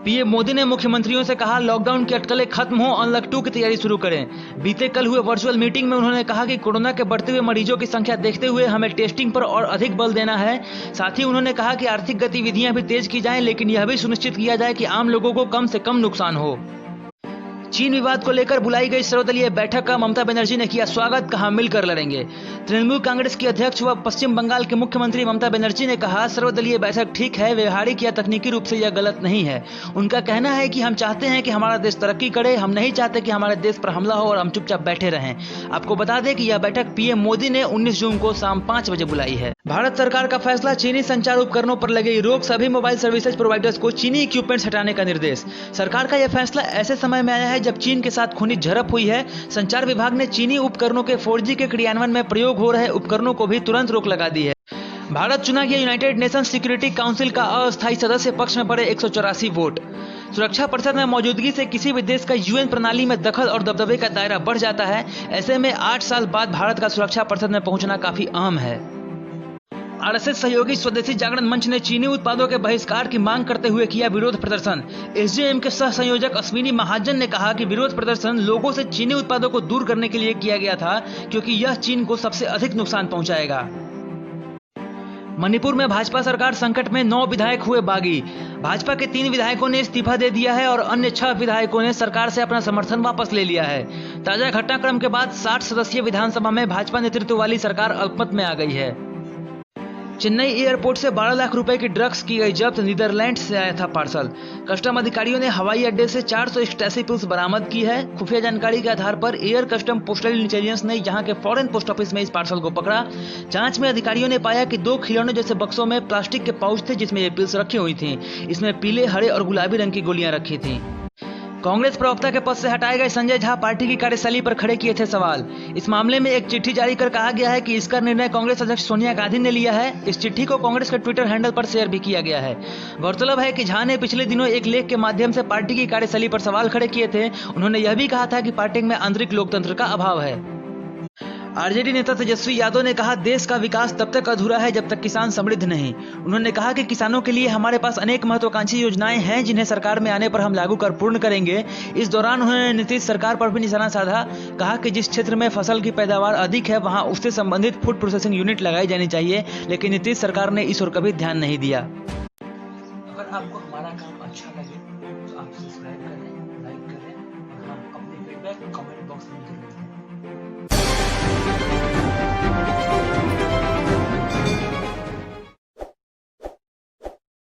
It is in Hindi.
पीएम मोदी ने मुख्यमंत्रियों से कहा, लॉकडाउन की अटकलें खत्म हो, अनलॉक 2 की तैयारी शुरू करें। बीते कल हुए वर्चुअल मीटिंग में उन्होंने कहा कि कोरोना के बढ़ते हुए मरीजों की संख्या देखते हुए हमें टेस्टिंग पर और अधिक बल देना है। साथ ही उन्होंने कहा कि आर्थिक गतिविधियां भी तेज की जाएं, लेकिन यह भी सुनिश्चित किया जाए कि आम लोगों को कम से कम नुकसान हो। चीन विवाद को लेकर बुलाई गई सर्वदलीय बैठक का ममता बनर्जी ने किया स्वागत, कहा मिलकर लड़ेंगे। तृणमूल कांग्रेस की अध्यक्ष व पश्चिम बंगाल के मुख्यमंत्री ममता बनर्जी ने कहा, सर्वदलीय बैठक ठीक है, व्यवहारिक या तकनीकी रूप से यह गलत नहीं है। उनका कहना है कि हम चाहते हैं कि हमारा देश तरक्की करे, हम नहीं चाहते कि हमारे देश पर हमला हो और हम चुपचाप बैठे रहें। आपको बता दें कि यह बैठक पीएम मोदी ने 19 जून को शाम 5 बजे बुलाई है। भारत सरकार का फैसला, चीनी संचार उपकरणों पर लगी रोक, सभी मोबाइल सर्विसेज प्रोवाइडर्स को चीनी इक्विपमेंट्स हटाने का निर्देश। सरकार का यह फैसला ऐसे समय में आया है जब चीन के साथ खूनी झड़प हुई है। संचार विभाग ने चीनी उपकरणों के 4G के क्रियान्वयन में प्रयोग हो रहे उपकरणों को भी तुरंत रोक लगा दी है। भारत चुना गया यूनाइटेड नेशंस सिक्योरिटी काउंसिल का अस्थायी सदस्य, पक्ष में पड़े 184 वोट। सुरक्षा परिषद में मौजूदगी से किसी भी देश का यूएन प्रणाली में दखल और दबदबे का दायरा बढ़ जाता है। ऐसे में 8 साल बाद भारत का सुरक्षा परिषद में पहुंचना काफी अहम है। आरएसएस सहयोगी स्वदेशी जागरण मंच ने चीनी उत्पादों के बहिष्कार की मांग करते हुए किया विरोध प्रदर्शन। एसजेएम के सह संयोजक अश्विनी महाजन ने कहा कि विरोध प्रदर्शन लोगों से चीनी उत्पादों को दूर करने के लिए किया गया था, क्योंकि यह चीन को सबसे अधिक नुकसान पहुंचाएगा। मणिपुर में भाजपा सरकार संकट में, 9 विधायक हुए बागी। भाजपा के 3 विधायकों ने इस्तीफा दे दिया है और अन्य 6 विधायकों ने सरकार से अपना समर्थन वापस ले लिया है। ताजा घटनाक्रम के बाद 60 सदस्यीय विधानसभा में भाजपा नेतृत्व वाली सरकार अल्पमत में आ गई है। चेन्नई एयरपोर्ट से 12 लाख रुपए की ड्रग्स की गई जब्त, नीदरलैंड से आया था पार्सल। कस्टम अधिकारियों ने हवाई अड्डे से 488 पिल्स बरामद की है। खुफिया जानकारी के आधार पर एयर कस्टम पोस्टल इंटेलिजेंस ने यहां के फॉरेन पोस्ट ऑफिस में इस पार्सल को पकड़ा। जांच में अधिकारियों ने पाया कि 2 खिलौने जैसे बक्सों में प्लास्टिक के पाउच थे, जिसमें ये पिल्स रखी हुई थी। इसमें पीले, हरे और गुलाबी रंग की गोलियां रखी थी। कांग्रेस प्रवक्ता के पद से हटाए गए संजय झा पार्टी की कार्यशैली पर खड़े किए थे सवाल। इस मामले में एक चिट्ठी जारी कर कहा गया है कि इसका निर्णय कांग्रेस अध्यक्ष सोनिया गांधी ने लिया है। इस चिट्ठी को कांग्रेस के ट्विटर हैंडल पर शेयर भी किया गया है। गौरतलब है कि झा ने पिछले दिनों एक लेख के माध्यम से पार्टी की कार्यशैली पर सवाल खड़े किए थे। उन्होंने यह भी कहा था कि पार्टी में आंतरिक लोकतंत्र का अभाव है। आरजेडी नेता तेजस्वी यादव ने कहा, देश का विकास तब तक अधूरा है जब तक किसान समृद्ध नहीं। उन्होंने कहा कि किसानों के लिए हमारे पास अनेक महत्वाकांक्षी योजनाएं हैं, जिन्हें सरकार में आने पर हम लागू कर पूर्ण करेंगे। इस दौरान उन्होंने नीतीश सरकार पर भी निशाना साधा। कहा कि जिस क्षेत्र में फसल की पैदावार अधिक है, वहां उससे संबंधित फूड प्रोसेसिंग यूनिट लगाई जानी चाहिए, लेकिन नीतीश सरकार ने इस ओर कभी ध्यान नहीं दिया। अगर आपको हमारा काम अच्छा लगे तो आप सब्सक्राइब करें, लाइक करें और हाँ, अपने फीडबैक कमेंट बॉक्स में जरूर दें।